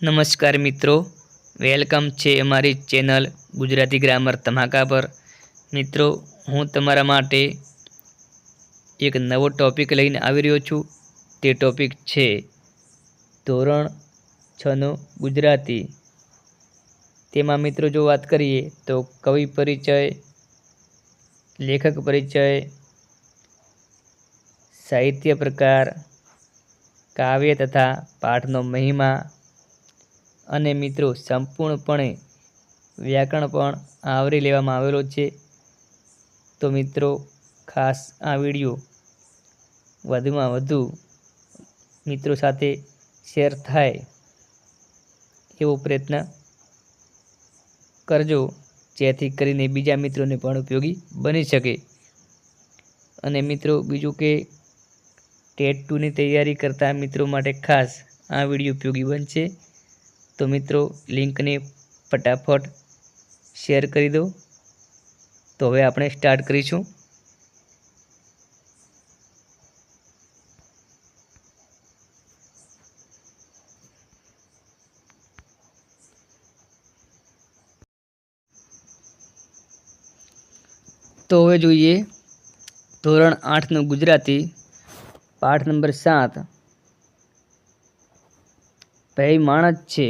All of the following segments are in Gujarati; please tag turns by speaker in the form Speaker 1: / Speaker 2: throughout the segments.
Speaker 1: નમસ્કાર મિત્રો, વેલકમ છે અમારી ચેનલ ગુજરાતી ગ્રામર ધમાકા પર। મિત્રો, હું તમારા માટે એક નવો ટોપિક લઈને આવી રહ્યો છું। તે ટોપિક છે ધોરણ 6નું ગુજરાતી। તેમાં મિત્રો જો વાત કરીએ તો કવિ પરિચય, લેખક પરિચય, સાહિત્ય પ્રકાર, કાવ્ય તથા પાઠનો મહિમા અને મિત્રો સંપૂર્ણપણે વ્યાકરણ પણ આવરી લેવામાં આવેલો છે। તો મિત્રો ખાસ આ વિડીયો વધુમાં વધુ મિત્રો સાથે શેર થાય એવો પ્રયત્ન કરજો, જેથી કરીને બીજા મિત્રોને પણ ઉપયોગી બની શકે। અને મિત્રો બીજું કે ટેટ 2ની તૈયારી કરતા મિત્રો માટે ખાસ આ વિડીયો ઉપયોગી બનશે। તો મિત્રો લિંકને ફટાફટ શેર કરી દો। તો હવે આપણે સ્ટાર્ટ કરીશું। તો હવે જોઈએ ધોરણ 8નું ગુજરાતી, પાઠ નંબર 7। ભાઈ માણસ છે,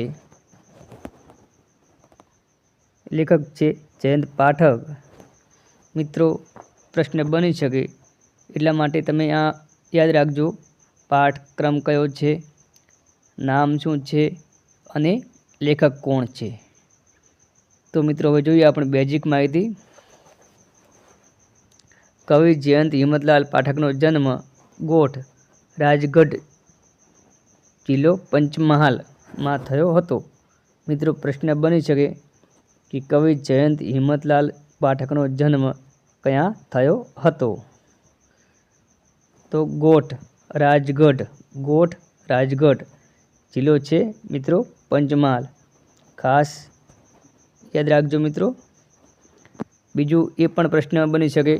Speaker 1: લેખક છે જયંત પાઠક। મિત્રો પ્રશ્ન બની શકે એટલા માટે તમે આ યાદ રાખજો, પાઠક્રમ કયો છે, નામ શું છે અને લેખક કોણ છે। તો મિત્રો હવે જોઈએ આપણે બેઝિક માહિતી। કવિ જયંત હિંમતલાલ પાઠકનો જન્મ ગોઠ, રાજગઢ, જિલ્લો પંચમહાલમાં થયો હતો। મિત્રો પ્રશ્ન બની શકે કે કવિ જયંત હિંમતલાલ પાઠકનો જન્મ ક્યાં થયો હતો? તો ગોઠ, રાજગઢ, જિલ્લો છે મિત્રો પંચમહાલ। ખાસ યાદ રાખજો મિત્રો। બીજું એ પણ પ્રશ્ન બની શકે,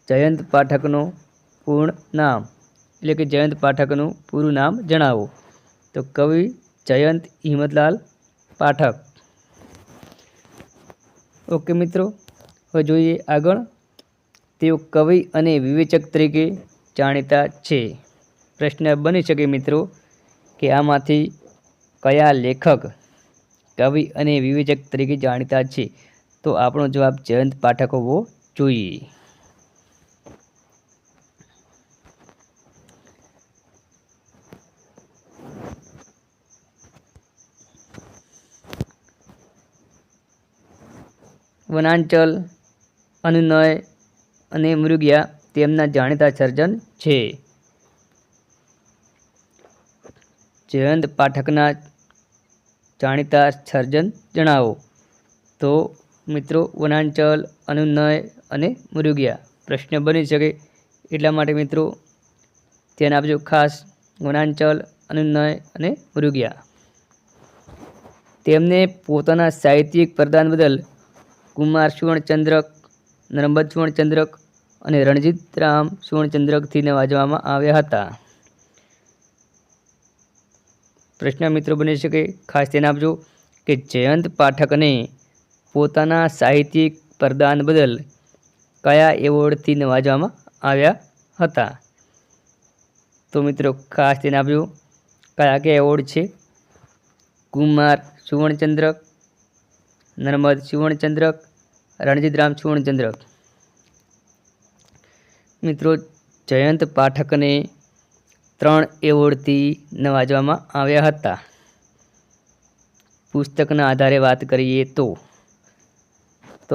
Speaker 1: જયંત પાઠકનું પૂર્ણ નામ, એટલે કે જયંત પાઠકનું પૂરું નામ જણાવો। તો કવિ જયંત હિંમતલાલ પાઠક। ઓકે મિત્રો, હવે જોઈએ આગળ। તેઓ કવિ અને વિવેચક તરીકે જાણીતા છે। પ્રશ્ન બની શકે મિત્રો કે આમાંથી કયા લેખક કવિ અને વિવેચક તરીકે જાણીતા છે? તો આપણો જવાબ જયંત પાઠક હોવો જોઈએ। વનાંચલ, અનુનય અને મૃગયા તેમના જાણીતા સર્જન છે। જયંત પાઠકના જાણીતા સર્જન જણાવો। તો મિત્રો વનાંચલ, અનુનય અને મૃગયા પ્રશ્ન બની શકે એટલા માટે મિત્રો ધ્યાન આપજો ખાસ, વનાંચલ, અનુનય અને મૃગયા। તેમને પોતાના સાહિત્યિક પ્રદાન બદલ કુમાર સુવર્ણચંદ્રક, નર્મદ સુવર્ણચંદ્રક અને રણજીતરામ સુવર્ણચંદ્રકથી નવાજવામાં આવ્યા હતા। પ્રશ્ન મિત્રો બની શકે, ખાસ ધ્યાન આપજો કે જયંત પાઠકને પોતાના સાહિત્યિક પ્રદાન બદલ કયા એવોર્ડથી નવાજવામાં આવ્યા હતા? તો મિત્રો ખાસ ધ્યાન આપજો, કયા એવોર્ડ છે? કુમાર સુવર્ણચંદ્રક, નર્મદ સુવર્ણચંદ્રક, રણજીતરામ સુવર્ણચંદ્રક। મિત્રો જયંત પાઠકને 3 એવોર્ડથી નવાજવામાં આવ્યા હતા। પુસ્તકના આધારે વાત કરીએ તો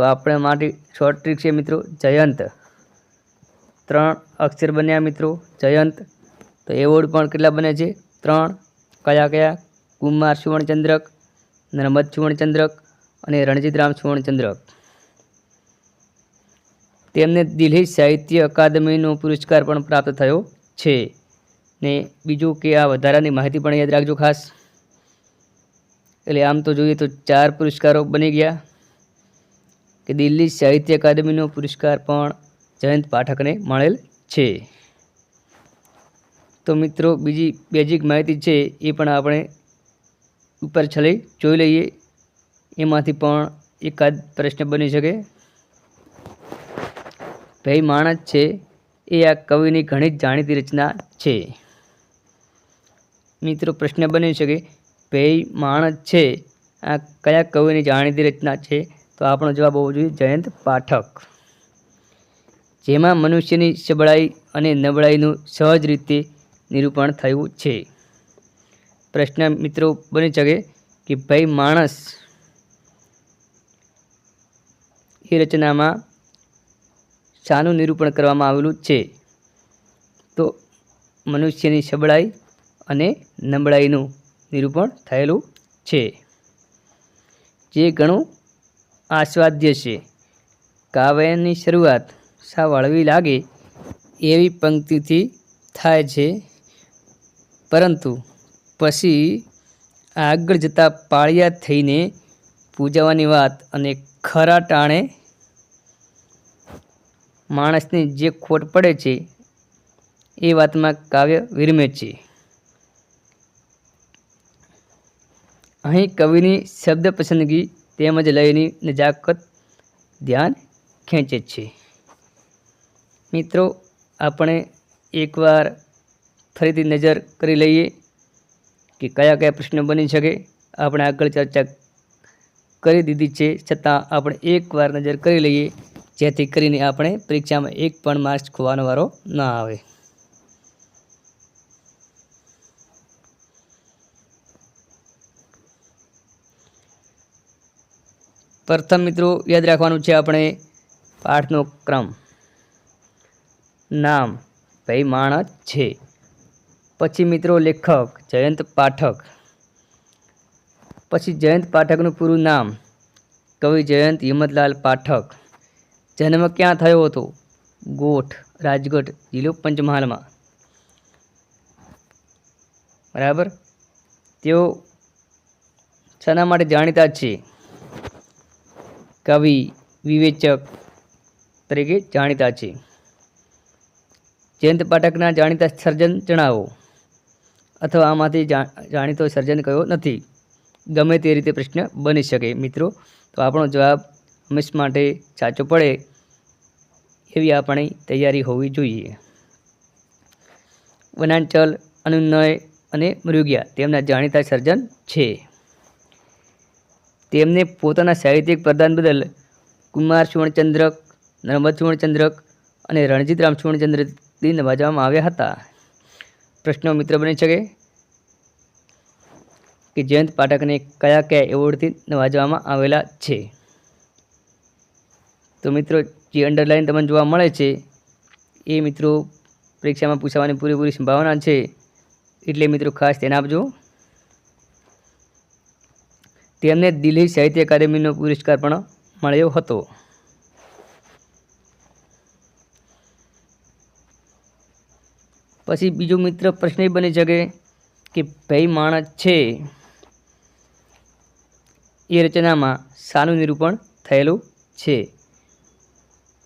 Speaker 1: આપણા માટે શોર્ટ ટ્રીક છે મિત્રો, જયંત 3 અક્ષર બન્યા મિત્રો જયંત। તો એવોર્ડ પણ કેટલા બને છે? 3। કયા? કુમાર સુવર્ણચંદ્રક, નર્મદ સુવર્ણચંદ્રક અને રણજીતરામ સુવર્ણચંદ્રક। તેમને દિલ્હી સાહિત્ય અકાદમીનો પુરસ્કાર પણ પ્રાપ્ત થયો છે। ને બીજું કે આ વધારાની માહિતી પણ યાદ રાખજો ખાસ। એટલે આમ તો જોઈએ તો 4 પુરસ્કારો બની ગયા કે દિલ્હી સાહિત્ય અકાદમીનો પુરસ્કાર પણ જયંત પાઠકને મળેલ છે। તો મિત્રો બીજી બેઝિક માહિતી છે એ પણ આપણે ઉપર છેલ્લે જોઈ લઈએ, એમાંથી પણ એકાદ પ્રશ્ન બની શકે। ભાઈ માણસ છે એ આ કવિની ઘણી જ જાણીતી રચના છે। મિત્રો પ્રશ્ન બની શકે ભાઈ માણસ છે આ કયા કવિની જાણીતી રચના છે? તો આપણો જવાબ હોવો જોઈએ જયંત પાઠક, જેમાં મનુષ્યની સબળાઈ અને નબળાઈનું સહજ રીતે નિરૂપણ થયું છે। પ્રશ્ન મિત્રો બની શકે કે ભાઈ માણસ એ રચનામાં શાનું નિરૂપણ કરવામાં આવેલું છે? તો મનુષ્યની સબળાઈ અને નબળાઈનું નિરૂપણ થયેલું છે, જે ઘણું આસ્વાદ્ય છે। કાવ્યની શરૂઆત સાવ હળવી લાગે એવી પંક્તિથી થાય છે, પરંતુ પછી આગળ જતાં પાળિયા થઈને પૂજાવાની વાત અને ખરા ટાણે માણસની જે ખોટ પડે છે એ વાતમાં કાવ્ય વિરમે છે। અહીં કવિની શબ્દ પસંદગી તેમજ લયની નજાકત ધ્યાન ખેંચે છે। મિત્રો આપણે એકવાર ફરીથી નજર કરી લઈએ કે કયા કયા પ્રશ્નો બની શકે। આપણે આગળ ચર્ચા કરી દીધી છે, છતાં આપણે એકવાર નજર કરી લઈએ, જેથી કરીને આપણે પરીક્ષામાં એક પણ માર્ક્સ ખોવાનો વારો ના આવે। પ્રથમ મિત્રો યાદ રાખવાનું છે આપણે પાઠનો ક્રમ। નામ ભાઈ માણસ છે, પછી મિત્રો લેખક જયંત પાઠક, પછી જયંત પાઠકનું પૂરું નામ કવિ જયંત હિંમતલાલ પાઠક, જન્મ ક્યાં થયો હતો? ગોઠ, રાજગઢ, જિલ્લો પંચમહાલમાં, બરાબર। તેઓ શાના માટે જાણીતા છે? કવિ, વિવેચક તરીકે જાણીતા છે। જયંત પાઠકના જાણીતા સર્જન જણાવો, અથવા આમાંથી જાણીતો સર્જન કયો નથી? ગમે તે રીતે પ્રશ્ન બની શકે મિત્રો। તો આપણો જવાબ હંમેશા માટે સાચો પડે એવી આપણી તૈયારી હોવી જોઈએ। વનાંચલ, અનુનય અને મૃગયા તેમના જાણીતા સર્જન છે। તેમને પોતાના સાહિત્યિક પ્રદાન બદલ કુમાર સુવર્ણચંદ્રક, નર્મદ સુવર્ણચંદ્રક અને રણજીતરામ સુવર્ણચંદ્રકથી નવાજવામાં આવ્યા હતા। પ્રશ્નો મિત્ર બની શકે કે જયંત પાઠકને કયા કયા એવોર્ડથી નવાજવામાં આવેલા છે? તો મિત્રો જે અંડરલાઇન તમને જોવા મળે છે એ મિત્રો પરીક્ષામાં પૂછાવાની પૂરેપૂરી સંભાવના છે, એટલે મિત્રો ખાસ ધ્યાન આપજો। તેમને દિલ્હી સાહિત્ય અકાદમીનો પુરસ્કાર પણ મળ્યો હતો। પછી બીજો મિત્ર પ્રશ્ન એ બની શકે કે ભાઈ માણસ છે એ રચનામાં શાનું નિરૂપણ થયેલું છે?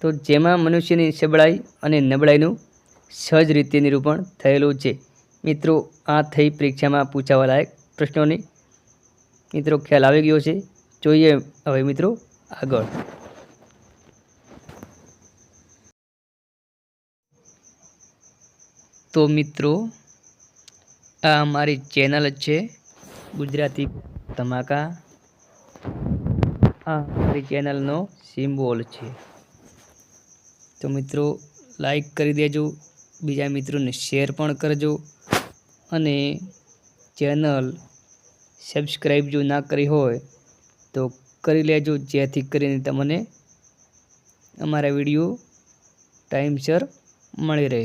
Speaker 1: તો જેમાં મનુષ્યની સબળાઈ અને નબળાઈનું સહજ રીતે નિરૂપણ થયેલું છે। મિત્રો આ થઈ પરીક્ષામાં પૂછાવા લાયક પ્રશ્નોની મિત્રો ખ્યાલ આવી ગયો છે। જોઈએ હવે મિત્રો આગળ। તો મિત્રો આ અમારી ચેનલ છે ગુજરાતી ધમાકા, આ અમારી ચેનલનો સિમ્બોલ છે। તો મિત્રો લાઈક કરી દેજો, બીજા મિત્રોને શેર પણ કરજો, અને ચેનલ સબસ્ક્રાઈબ જો ના કરી હોય તો કરી લેજો, જેથી કરીને તમને અમારા વિડીયો ટાઈમસર મળી રહે।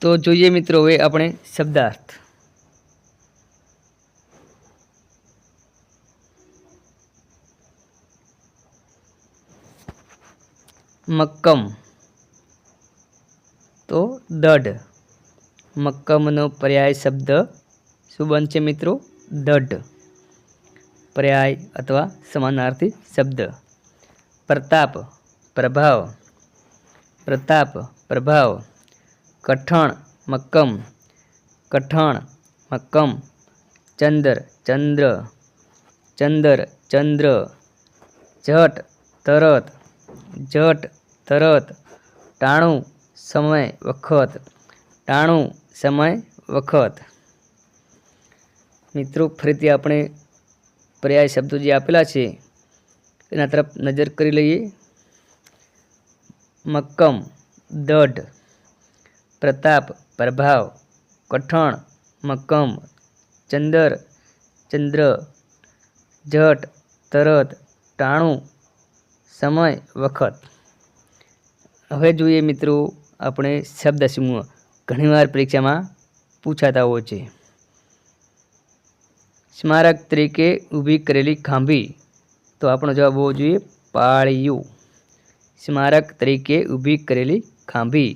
Speaker 1: તો જોઈએ મિત્રો હવે આપણે શબ્દાર્થ। મક્કમ તો દઢ, મક્કમનો પર્યાય શબ્દ શું બનશે મિત્રો? દઢ, પર્યાય અથવા સમાનાર્થી શબ્દ। પ્રતાપ, પ્રભાવ, પ્રતાપ પ્રભાવ, કઠણ મક્કમ, કઠણ મક્કમ, ચંદર ચંદ્ર, ચંદર ચંદ્ર, જટ તરત, જટ તરત, ટાણું સમય વખત, ટાણું સમય વખત। મિત્રો ફરીથી આપણે પર્યાય શબ્દો જે આપેલા છે એના તરફ નજર કરી લઈએ। મક્કમ દઢ, પ્રતાપ પ્રભાવ, કઠણ મક્કમ, ચંદર ચંદ્ર, જટ તરત, ટાણું સમય વખત। હવે જોઈએ મિત્રો આપણે શબ્દ સમૂહ ઘણીવાર પરીક્ષામાં પૂછાતા હોય છે। સ્મારક તરીકે ઊભી કરેલી ખાંભી, તો આપણો જવાબ હોવો જોઈએ પાળિયું। સ્મારક તરીકે ઊભી કરેલી ખાંભી,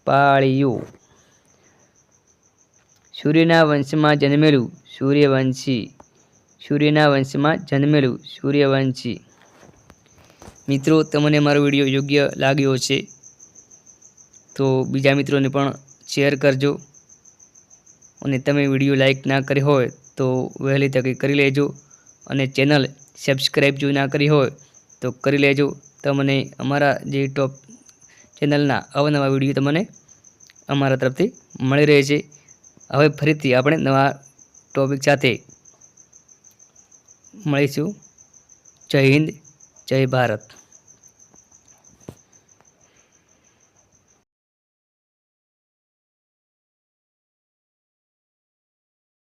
Speaker 1: પાળિયું। સૂર્યના વંશમાં જન્મેલું સૂર્યવંશી, સૂર્યના વંશમાં જન્મેલું સૂર્યવંશી। મિત્રો તમને મારો વિડીયો યોગ્ય લાગ્યો છે તો બીજા મિત્રોને પણ શેર કરજો, અને તમે વિડીયો લાઈક ના કરી હોય તો વહેલી તકે કરી લેજો, અને ચેનલ સબસ્ક્રાઈબ જો ના કરી હોય તો કરી લેજો। તમને અમારા જે ટોપ ચેનલના અવનવા વિડીયો તમને અમારા તરફથી મળી રહે છે। હવે ફરીથી આપણે નવા ટોપિક સાથે મળીશું। જય હિન્દ, જય ભારત।